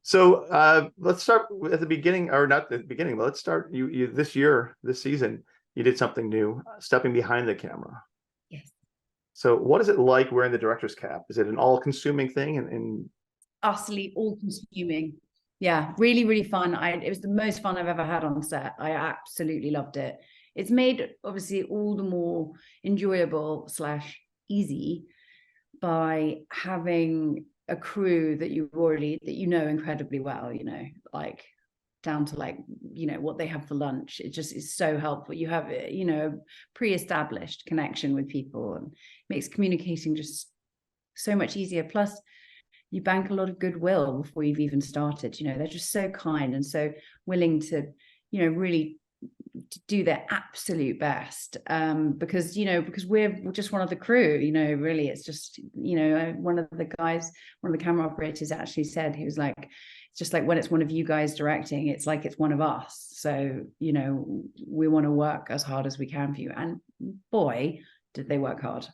So let's start at the beginning, or not the beginning, but let's start you this year, this season, you did something new, stepping behind the camera. Yes. So what is it like wearing the director's cap? Is it an all-consuming thing? And Utterly all-consuming. Yeah, really, really fun. It was the most fun I've ever had on set. I absolutely loved it. It's made obviously all the more enjoyable / easy by having a crew that you know incredibly well, like down to like, what they have for lunch. It just is so helpful. You have, a pre-established connection with people, and makes communicating just so much easier. Plus, you bank a lot of goodwill before you've even started. They're just so kind and so willing to, really do their absolute best, because we're just one of the crew. Really, it's just, one of the camera operators actually said, he was like, it's just like when it's one of you guys directing, it's like it's one of us. So we want to work as hard as we can for you, and boy did they work hard.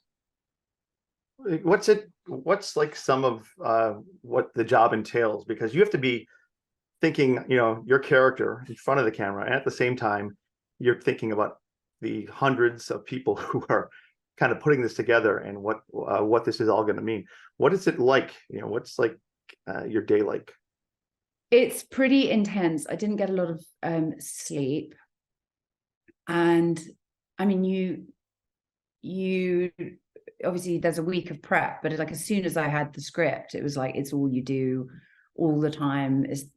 what's like some of what the job entails? Because you have to be thinking, your character in front of the camera, and at the same time, you're thinking about the hundreds of people who are kind of putting this together, and what this is all going to mean. What is it like? What's like your day like? It's pretty intense. I didn't get a lot of sleep, and I mean, you obviously there's a week of prep, but like as soon as I had the script, it was like it's all you do all the time is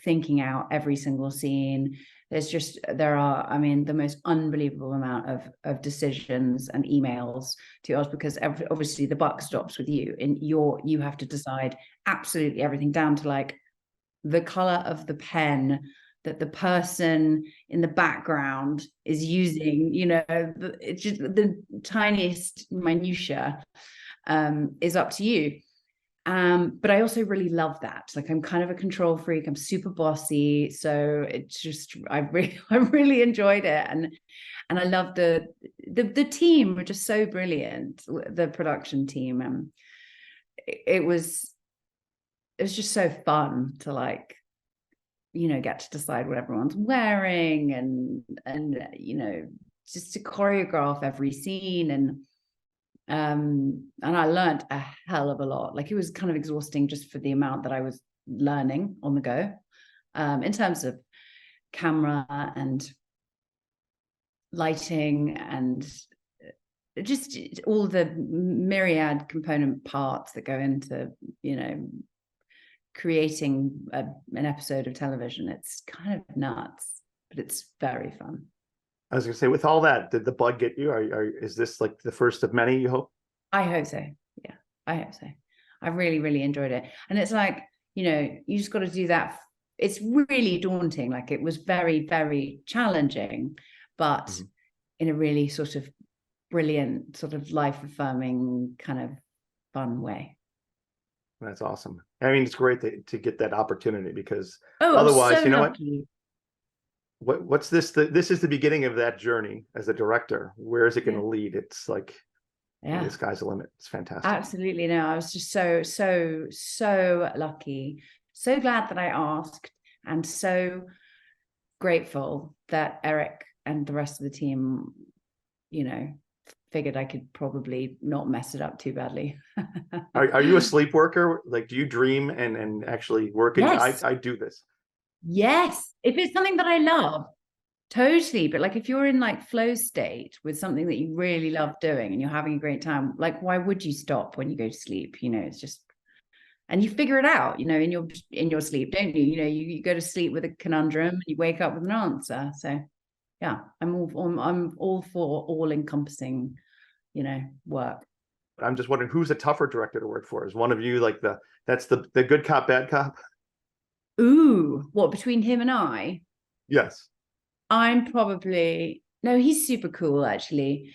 thinking out every single scene. There are, I mean, the most unbelievable amount of decisions and emails to us, because obviously the buck stops with you, and you have to decide absolutely everything, down to like the color of the pen that the person in the background is using. It's just the tiniest minutia is up to you. But I also really love that. Like, I'm kind of a control freak. I'm super bossy. So it's just, I really enjoyed it. And I love the team were just so brilliant. The production team. It was just so fun to like, get to decide what everyone's wearing, and just to choreograph every scene. And I learned a hell of a lot. Like, it was kind of exhausting just for the amount that I was learning on the go, in terms of camera and lighting and just all the myriad component parts that go into creating an episode of television. It's kind of nuts, but it's very fun. I was gonna say, with all that, did the bug get you? Is this like the first of many, you hope? I hope so. Yeah, I hope so. I really, really enjoyed it. And it's like, you just got to do that. It's really daunting. Like, it was very, very challenging, but in a really sort of brilliant, sort of life-affirming kind of fun way. That's awesome. I mean, it's great to get that opportunity, because otherwise, so lucky. What's this? This is the beginning of that journey as a director. Where is it going to lead? It's like, the sky's the limit. It's fantastic. Absolutely. No, I was just so lucky. So glad that I asked, and so grateful that Eric and the rest of the team, figured I could probably not mess it up too badly. Are you a sleepworker? Like, do you dream and actually work? Yes. I do this. Yes. If it's something that I love, totally. But like, if you're in like flow state with something that you really love doing and you're having a great time, like, why would you stop when you go to sleep? It's just, and you figure it out, in your sleep, don't you? You go to sleep with a conundrum and you wake up with an answer. So yeah, I'm all for all encompassing, work. I'm just wondering, who's a tougher director to work for? Is one of you like that's the good cop, bad cop? Ooh, what, between him and I? Yes. I'm probably, no, he's super cool, actually.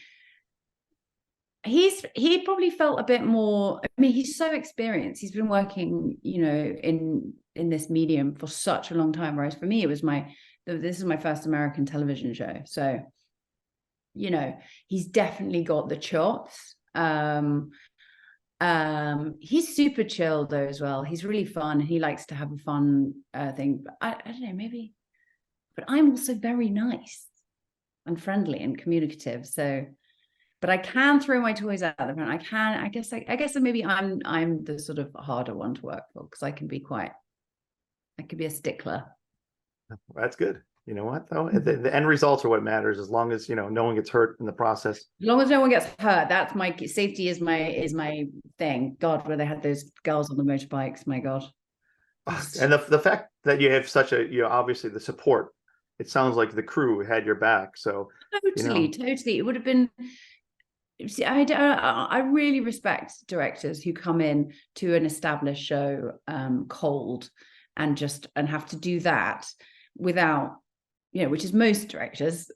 He probably felt a bit more, I mean, he's so experienced. He's been working, in this medium for such a long time. Whereas for me, this is my first American television show. So, he's definitely got the chops. He's super chill though as well. He's really fun. He likes to have a fun thing. But I don't know, maybe. But I'm also very nice and friendly and communicative. So, but I can throw my toys out the front. I can. I guess. I guess maybe I'm the sort of harder one to work for because I can be quite. I can be a stickler. That's good. You know what though? The end results are what matters, as long as, you know, no one gets hurt in the process. As long as no one gets hurt, that's my safety is my thing. God, where they had those girls on the motorbikes, my God. And the fact that you have such a, you know, obviously the support, it sounds like the crew had your back. So Totally, you know, totally. It would have been. See, I really respect directors who come in to an established show cold and have to do that without, you know, which is most directors,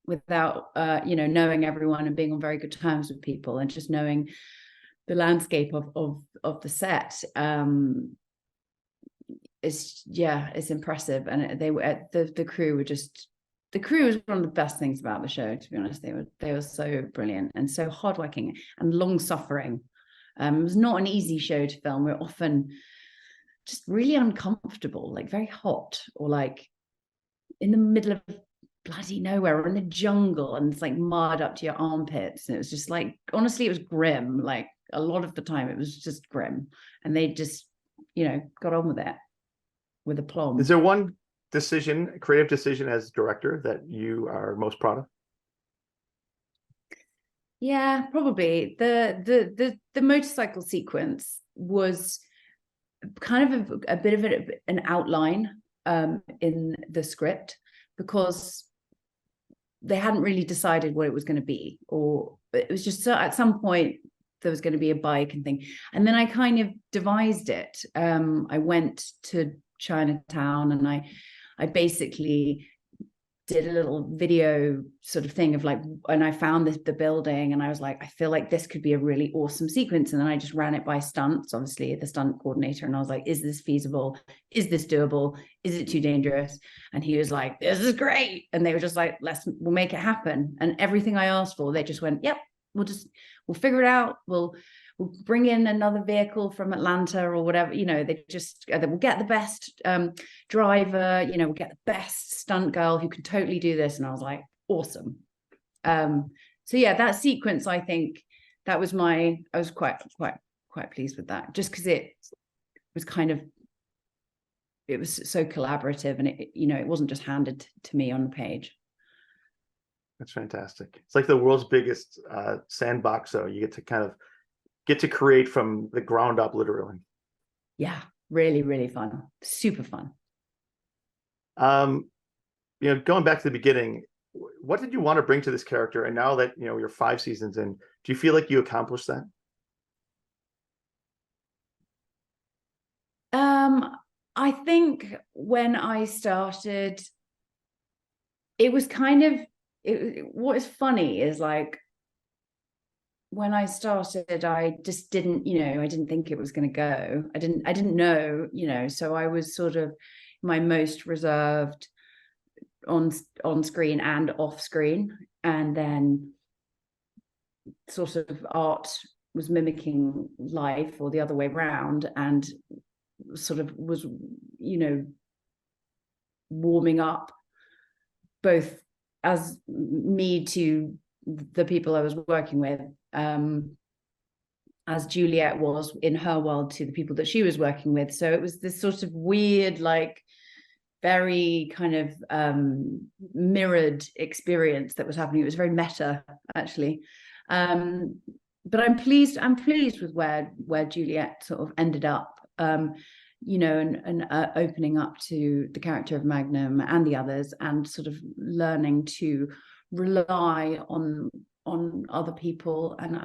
without you know, knowing everyone and being on very good terms with people and just knowing the landscape of the set. It's impressive. And they were the crew were just. The crew was one of the best things about the show, to be honest. They were so brilliant and so hardworking and long suffering. It was not an easy show to film. We're often just really uncomfortable, like very hot, or like in the middle of bloody nowhere or in the jungle, and it's like mud up to your armpits. And it was just like, honestly, it was grim. Like a lot of the time, it was just grim, and they just, you know, got on with it with aplomb. is there one creative decision as director that you are most proud of? Yeah, probably the motorcycle sequence was kind of a bit of an outline in the script, because they hadn't really decided what it was going to be, or it was just, so at some point there was going to be a bike and thing, and then I kind of devised it. I went to Chinatown and I basically did a little video sort of thing of like, and I found the building, and I was like, I feel like this could be a really awesome sequence. And then I just ran it by stunts, obviously the stunt coordinator. And I was like, is this feasible? Is this doable? Is it too dangerous? And he was like, this is great. And they were just like, we'll make it happen. And everything I asked for, they just went, yep, we'll figure it out. We'll bring in another vehicle from Atlanta or whatever, you know. They will get the best driver, you know, we'll get the best stunt girl who can totally do this. And I was like, awesome. So yeah, that sequence, I think that was I was quite pleased with that, just because it was it was so collaborative, and it, you know, it wasn't just handed to me on the page. That's fantastic. It's like the world's biggest sandbox, so you get to create from the ground up, literally. Yeah, really, really fun. Super fun. You know, going back to the beginning, what did you want to bring to this character? And now that, you know, you're 5 seasons in, do you feel like you accomplished that? I think when I started, it was kind of, what is funny is like, when I started, I just didn't, you know, I didn't think it was going to go. I didn't know, you know, so I was sort of my most reserved on screen and off screen. And then sort of art was mimicking life, or the other way around, and sort of was, you know, warming up both as me to the people I was working with, as Juliet was in her world to the people that she was working with. So it was this sort of weird, like very kind of mirrored experience that was happening. It was very meta, actually. But I'm pleased with where Juliet sort of ended up, you know, and opening up to the character of Magnum and the others, and sort of learning to rely on other people, and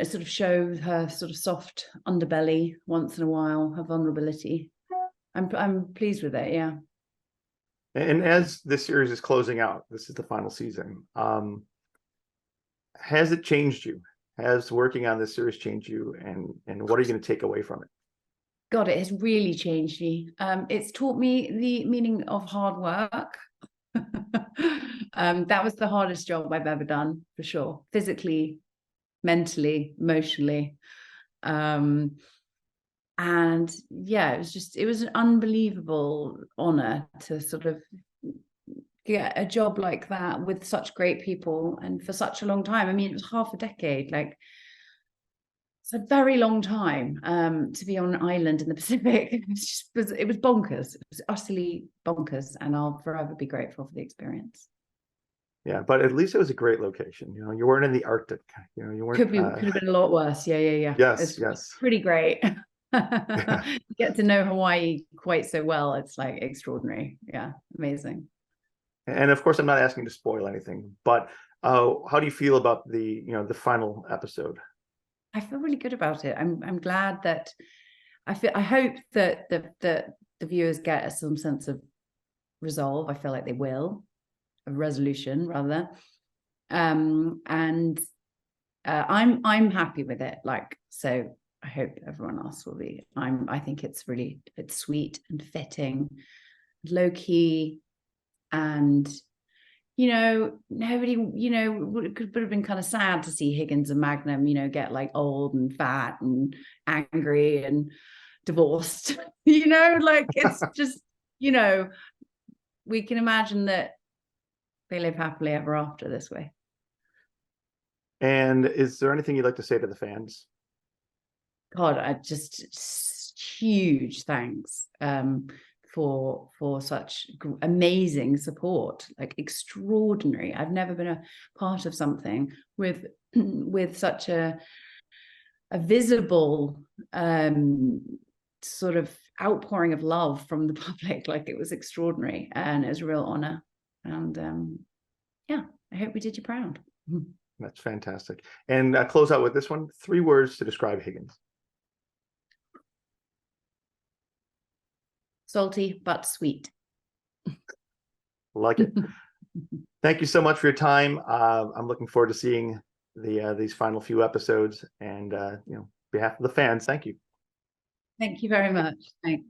sort of show her sort of soft underbelly once in a while, her vulnerability. I'm pleased with it, yeah. And as this series is closing out, this is the final season. Has it changed you? Has working on this series changed you? And what are you going to take away from it? God, it has really changed me. It's taught me the meaning of hard work. That was the hardest job I've ever done, for sure. Physically, mentally, emotionally. And yeah, it was an unbelievable honor to sort of get a job like that with such great people and for such a long time. I mean, it was half a decade, like it's a very long time to be on an island in the Pacific. It was bonkers. It was utterly bonkers, and I'll forever be grateful for the experience. Yeah, but at least it was a great location. You weren't in the Arctic. You weren't. Could have been a lot worse. Yeah. Yes, It's pretty great. yeah. Get to know Hawaii quite so well. It's like extraordinary. Yeah, amazing. And of course, I'm not asking to spoil anything, but how do you feel about the final episode? I feel really good about it. I'm glad that I hope that the viewers get some sense of resolve. I feel like they will, of resolution rather. And I'm happy with it. Like, so I hope everyone else will be. I think it's sweet and fitting, low key, and nobody, would have been kind of sad to see Higgins and Magnum, get like old and fat and angry and divorced, like it's just, we can imagine that they live happily ever after this way. And is there anything you'd like to say to the fans? God, I just huge thanks for such amazing support, like extraordinary. I've never been a part of something with such a visible sort of outpouring of love from the public. Like, it was extraordinary, and it was a real honor. And yeah, I hope we did you proud. That's fantastic. And close out with this one: 3 words to describe Higgins. Salty but sweet. Like it. Thank you so much for your time. I'm looking forward to seeing these final few episodes, and behalf of the fans, thank you. Thank you very much. Thanks.